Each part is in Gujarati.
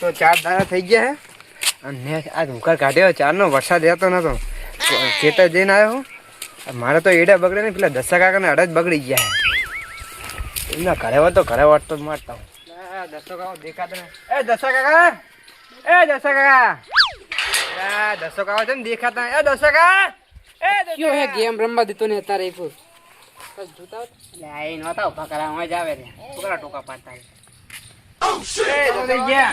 તો 4 દાડા થઈ ગયા હે અને આ ધુકાર કાઢ્યો 4નો વરસાદ રહેતો નતો ખેતર જઈને આવ્યો મારે તો એડા બગડે ને પેલા દસા કાકાને અડદ બગડી ગયા હે એમના ઘરે હોય તો ઘરે વાટતો જ મારતા હું દસો કાકા દેખાતા એ દસા કાકા દસો કાકા છે ને દેખાતા એ દસા કાકા ક્યો હે ગેમ રમવા દીધો ને તારે એ પૂછ જોતા લે આઈ નતા ઉભા કરા હું જ આવે રે છોકરા ટોકા પાડતા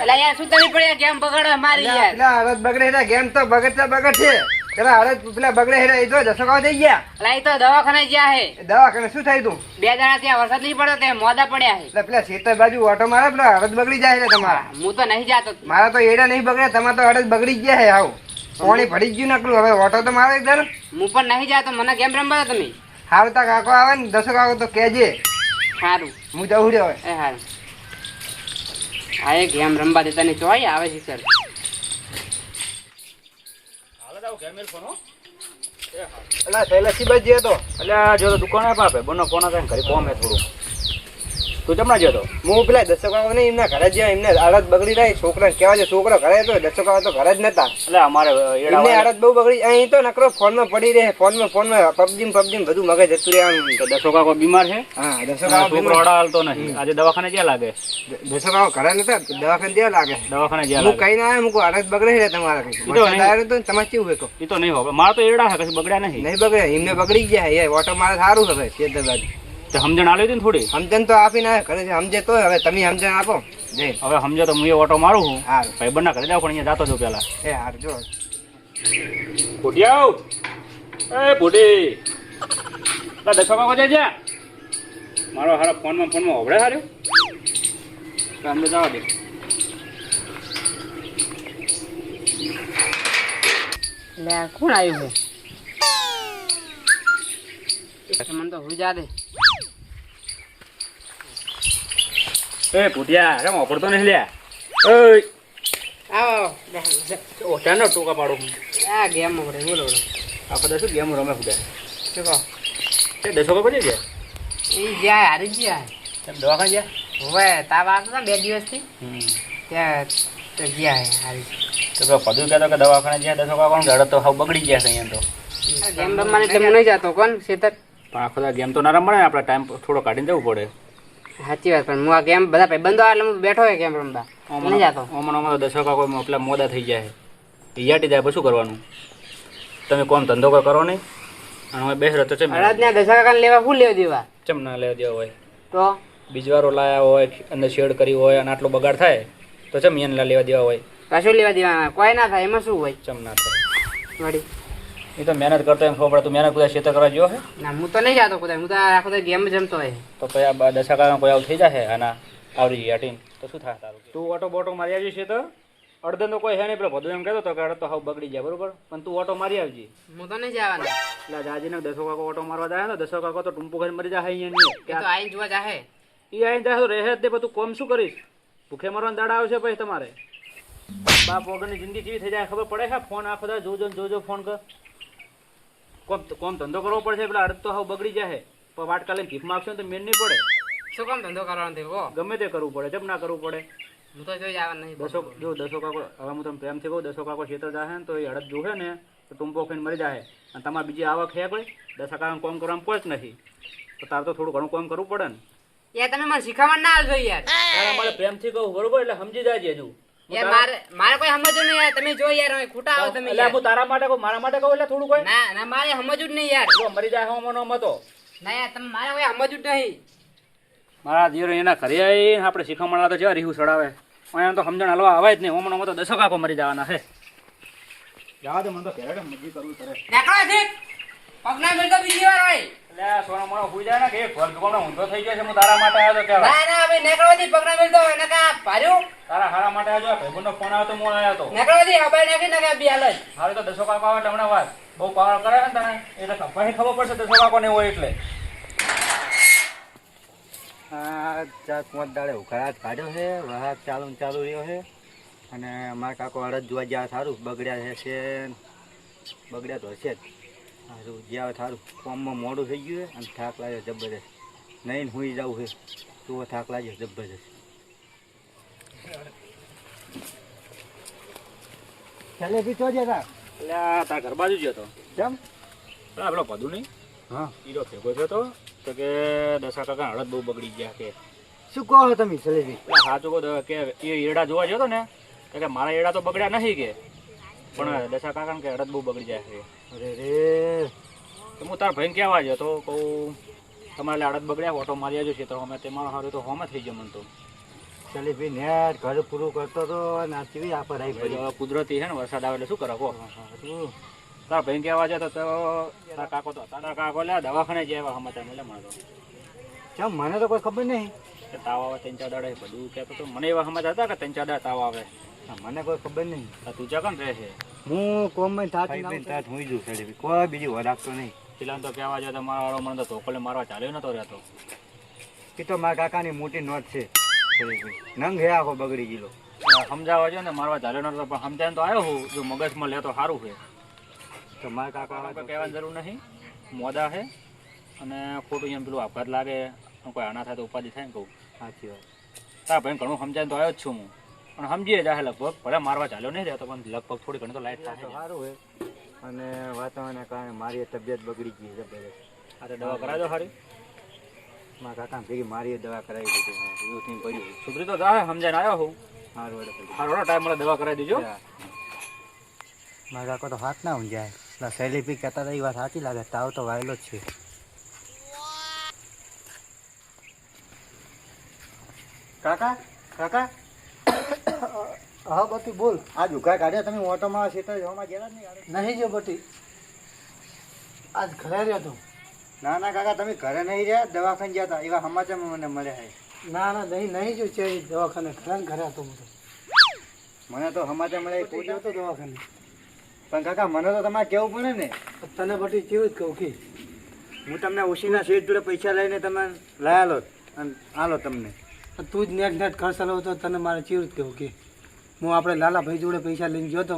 એલા યાર શું તમે પડ્યા ગેમ બગાડવા મારી યાર પેલા અડદ બગડે છે ગેમ તો બગડશે પેલા અડદ પેલા બગડે છે એ તો દસો કાકા થઈ ગયા એલા એ તો દવાખાને ગયા હે દવાખાને શું થાય તું 2 દાડા ત્યાં વરસાદ નહીં પડ્યો તે મોદા પડ્યા હે એટલે પેલા ખેતર બાજુ ઓટો મારે પેલા અડદ બગડી જાય છે તમારા હું તો નહીં જાતો મારા તો એડા નહીં બગડે તમારે તો અડદ બગડી ગયા હે આવું પાણી ભરી ગયું નકલું હવે ઓટો તો મારે દર હું પણ નહીં જાતો મને ગેમ રમવા દો તમે હાલ તા કાકો આવે ને દસો કાકો તો કહેજે સારું હું જવું રહ્યો એ હારું આ એ ગેમ રમવા દેતા ની ચોય આવે છે સર એટલે શૈલેષ બાજુ જઈએ તો એટલે જો તો દુકાને પાપે બનો ફોન કરે ઘરે કોમે થોડું તું જમણા જતો હું પેલા દસો કાકો ને એમના ઘરે જ્યાં એમને અડદ બગડી રહી છોકરા કહેવા છે છોકરો ઘરે તો દસો કાકો તો ઘરે જ નતા એટલે અમારે એમને અડદ બહુ બગડી અહીં તો નકરો ફોનમાં પડી રહે ફોનમાં પબજી બધું મગજ જતું રહે આમ દસો કાકો બીમાર છે હા દસો કાકો છોકરો અડા હાલતો નહીં આજે દવાખાને જ્યાં લાગે દસો કાકો ઘરે નતા દવાખાને જ્યાં લાગે દવાખાને જ્યાં હું લાગે કઈ ના મૂકું અડદ બગડે છે તમારા કઈ તમારે કેવું હોય એ તો નહીં હોય મારે તો એડા છે કશું બગડ્યા નહીં નહીં બગડે એમને બગડી ગયા એ ઓટો મારે સારું હવે ખેતર બાજુ તો સમજણ આલી હતી ને થોડી સમજણ તો આપીને કરે છે સમજે તો હવે તમે સમજણ આપો જય હવે સમજો તો હું એ ઓટો મારું છું હારું ભાઈ બંને કરી દઉં પણ અહીંયા જાતો છું પેલા એ હારું જો ફૂટિયાવ એ ફૂટી દસો કાકો જાય છે મારો હારા ફોનમાં હોબળે હાર્યો તો અમને જવા દે લે કોણ આવ્યું છે મને તો હુઈ જા દે એ ફૂટિયા કેમ ઓપડતો નહીં લ્યા ઓય આવો ઓટાનો ટોકા પાડું આ ગેમ પડે બોલો આખો દસ ગેમ રમે ફૂટ્યા શું કહો એ દસો કાકો જઈ ગયા એ જ્યાં હારી ગયા કેમ દવાખાને ગયા હવે તાવ આવતો ને 2 દિવસથી ત્યાં તો ગયા હે હારી તો પદુ કહેતો કે દવાખાને જ્યાં દસો કાકો ઘરે તો હાવ બગડી ગયા છે અહીંયા તો ગેમ રમવાની એટલે હું નહીં જાતો કોણ શેતર પણ આખો ગેમ તો ના રમવા ને આપણે ટાઈમ થોડો કાઢીને જવું પડે સાચી વાત પણ હું આ ગેમ બધા ભાઈબંધો એટલે હું બેઠો હોય ગેમ રમવા નહીં જાતો ઓમાં તો દસો કાકો પેલા મોદા થઈ જાય યાટી જાય પછી શું કરવાનું તમે કોમ ધંધો કોઈ કરો નહીં અને હવે બેસ રહેતો છે અડદના દસા કાકાને લેવા શું લેવા દેવા ચમ ના લેવા દેવા હોય તો બીજવારો લાયા હોય અંદર શેડ કરી હોય અને આટલો બગાડ થાય તો ચમ એને લેવા દેવા હોય કશું લેવા દેવાના કોઈ ના થાય એમાં શું હોય ચમ ના થાય વળી એ તો મહેનત કરતો એમ ખબર પડે તું મહેનત કુદા ખેતર કરવા ગયો હે ના હું તો નહીં જાતો કુદાય હું તો આખો તો ગેમ જમતો હોય તો પછી આ દશા કાકા કોઈ આવું થઈ જાય આના આવડી યાટીન તો શું થાય તારું તું ઓટો બોટો મારી આવજે છે તો અડધો તો કોઈ હે નહીં પેલો બધું એમ કહેતો તો કે અડધ તો હાવ બગડી જાય બરોબર પણ તું ઓટો મારી આવજે હું તો નહીં જવાનો એટલે જાજીને દસો કાકો ઓટો મારવા જાય ને દસો કાકો તો ટૂંપુ ખાઈને મરી જાય અહીંયા એ તો આઈને જોવા જાહે એ આઈને જાય તો રહે જ તે તું કોમ શું કરીશ ભૂખે મરવાના દાડા આવશે પછી તમારે બાપ વગરની જિંદગી કેવી થઈ જાય ખબર પડે છે ફોન આખો દા જોજો ફોન કર કોમ ધંધો કરવો પડશે પેલા અડધ તો હાવ બગડી જાય પણ વાટકા લઈને ભીખ માગશો તો મેન નહીં પડે શું કામ ધંધો કરવાનો તે કહો ગમે તે કરવું પડે જમ ના કરવું પડે હું તો જોઈ જવાનું નહીં દસો કાકો હવે હું તમને પ્રેમથી કહું દસો કાકો ખેતર જાહે ને તો એ અડદ જોહે ને તો ટૂંપો ખાઈને મરી જાય અને તમારે બીજી આવક હે કોઈ દસા કાકા કોમ કરવામાં કોઈ જ નથી તો તારે તો થોડું ઘણું કોમ કરવું પડે ને યાર તમે મને શીખવવા ના આવજો યાર તારે મારે પ્રેમથી કહું બરોબર એટલે સમજી જાય હજુ યાર મારે કોઈ સમજવું નહીં યાર તમે જો યાર ખોટા આવો તમે એટલે હું તારા માટે કહું મારા માટે કહું એટલે થોડું કોઈ ના ના મારે સમજવું જ નહીં યાર જો મરી જાય હોમનો મતો ના યાર તમે મારે કોઈ સમજવું જ નહીં મારા દીરો એના ઘરે આવીને આપણે શીખવાડવા તો જવા રીહું ચડાવે અહીંયા તો સમજણ હલવા આવે જ નહીં હોમનો મતો દસો કાકો મરી જવાના છે જવા દે મને તો ઘરે મજી કરવું પડે નીકળો છે પગના મેલ તો બીજી વાર હોય એટલે સોનો મોણો ભૂઈ જાય ને કે ઘર દુકાનો ઊંધો થઈ ગયો છે હું તારા માટે આવ્યો તો કહેવાય ના ના ભાઈ નીકળો થી પગના મેલ તો એને કા ભાર્યું તારા હારા માટે આવ્યો ભાઈબંધનો ફોન આવ્યો તો હું આવ્યો તો નીકળો થી હબાઈ નાખી નાખે બી હાલ જ હારે તો દસો કાકો આવે એટલે હમણાં વાત બહુ પાવર કરે ને તને એટલે પછી ખબર પડશે દસો કાકો ને હોય એટલે આ 4-5 દાડે ઉઘાડા કાઢ્યો છે વાહક ચાલુ રહ્યો છે અને મારા કાકો અડદ જોવા જ્યાં સારું બગડ્યા છે બગડ્યા તો હશે જ સારું જ્યાં સારું કોમમાં મોડું થઈ ગયું અને થાક લાગ્યો જબરદસ્ત નહીં હુઈ જવું છે તો થાક લાગ્યો જબરદસ્ત જલેબી તો જતા એટલે આ તારા ઘર બાજુ જ હતો કેમ પેલા પેલો પદુ નહીં હા હીરો ભેગો થયો તો કે દશા કાકા હળદ બહુ બગડી ગયા કે શું કહો તમે જલેબી એટલે સાચું કહો તો કે એ એડા જોવા જતો ને તો કે મારા એડા તો બગડ્યા નહીં કે પણ દશા કાકાને કે હળદ બહુ બગડી જાય છે અરે રે તો હું તારા ભાઈને કહેવા જ હતો કહું તમારે હળદ બગડ્યા ઓટો મારી આવજો ખેતર અમે તે મારો સારું તો હોમ થઈ જાય મને તો જલેબી નેટ ઘર પૂરું કરતો તો નાચવી આપણે આવી હવે તો કુદરતી છે ને વરસાદ આવે એટલે શું કરો કહો તારા ભાઈને કહેવા જતો તો તારા કાકો લે દવાખાને જ આવ્યા સમાચાર મળે મને તો કેમ મને તો કોઈ ખબર નહીં કે તાવ આવે 3-4 દાડે બધું કહેતો તો મને એવા સમાચાર હતા કે 3-4 દાડે તાવ આવે મને કોઈ ખબર નહીં તું ચા કોણ રહે છે હું કોમમાં તાત હું જુ જલેબી કોઈ બીજી વરાગતો નહીં પેલા તો કહેવા જતો મારા વાળો મને તો ધોકોલે મારવા ચાલ્યો નતો રહેતો એ તો મારા કાકાની મોટી નોટ છે નંગ હે આખો બગડી ગયેલો સમજાવવા જો ને મારવા ચાલ્યો નતો પણ સમજાય તો આવ્યો હું જો મગજમાં લે તો સારું છે તો મારા કાકા કોઈ કહેવાની જરૂર નહીં મોદા છે અને ખોટું એમ પેલું આપઘાત લાગે કોઈ આના થાય તો ઉપાધિ થાય ને કહું સાચી વાત તારા ભાઈ ઘણું સમજાય તો આવ્યો જ છું હું પણ સમજીએ જાય લગભગ ભલે મારવા ચાલ્યો નહીં રહેતો પણ લગભગ થોડી ઘણી તો લાઈટ તો થાય સારું હોય અને વાતાવરણના કારણે મારી તબિયત બગડી ગઈ જબરદસ્ત આ તો દવા કરાવજો સારી મારા કાકા ભેગી મારી દવા કરાવી દીધી એવું થઈને પડ્યું સુધરી તો જાય સમજાઈને આવ્યો હું સારું સારો ટાઈમ મળે દવા કરાવી દીજો મારા કાકા તો હાથ ના ઊંઝાય એટલે સેલેબી કહેતા હતા એ વાત સાચી લાગે તાવ તો વાયેલો જ છે કાકા કાકા હા બટી બોલ આ દુકાન કાઢ્યા તમે ઓટોમાં સીટર જવામાં ગયેલા જ નહીં નહીં જો બટી આજ ઘરે રહ્યો તું ના ના કાકા તમે ઘરે નહીં રહ્યા દવાખાને ગયા હતા એવા સમાચારમાં મને મળ્યા છે ના ના નહીં જો છે એ દવાખાને ઘરે હતો હું તો મને તો સમાચાર મળે બટી ગયો તો દવાખાને પણ કાકા મને તો તમારે કેવું પડે ને તને બટી કેવું જ કહું કે હું તમને ઓશીના શેઠ જોડે પૈસા લઈને તમે લાયા લો અને આલો તમને તું જ નેટ ઘર ચલાવો તો તને મારે કેવું જ કહું કે હું આપણે લાલાભાઈ જોડે પૈસા લઈને ગયો તો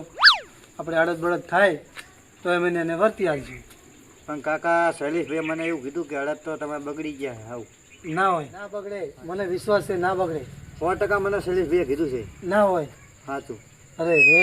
આપણે અડદ બળદ થાય તો એમ એને વર્તી આવજો પણ કાકા શૈલેષભાઈ મને એવું કીધું કે અડદ તો તમે બગડી ગયા હાવ ના હોય ના બગડે મને વિશ્વાસ છે ના બગડે 100% મને શૈલેષભાઈએ કીધું છે ના હોય સાચું અરે રે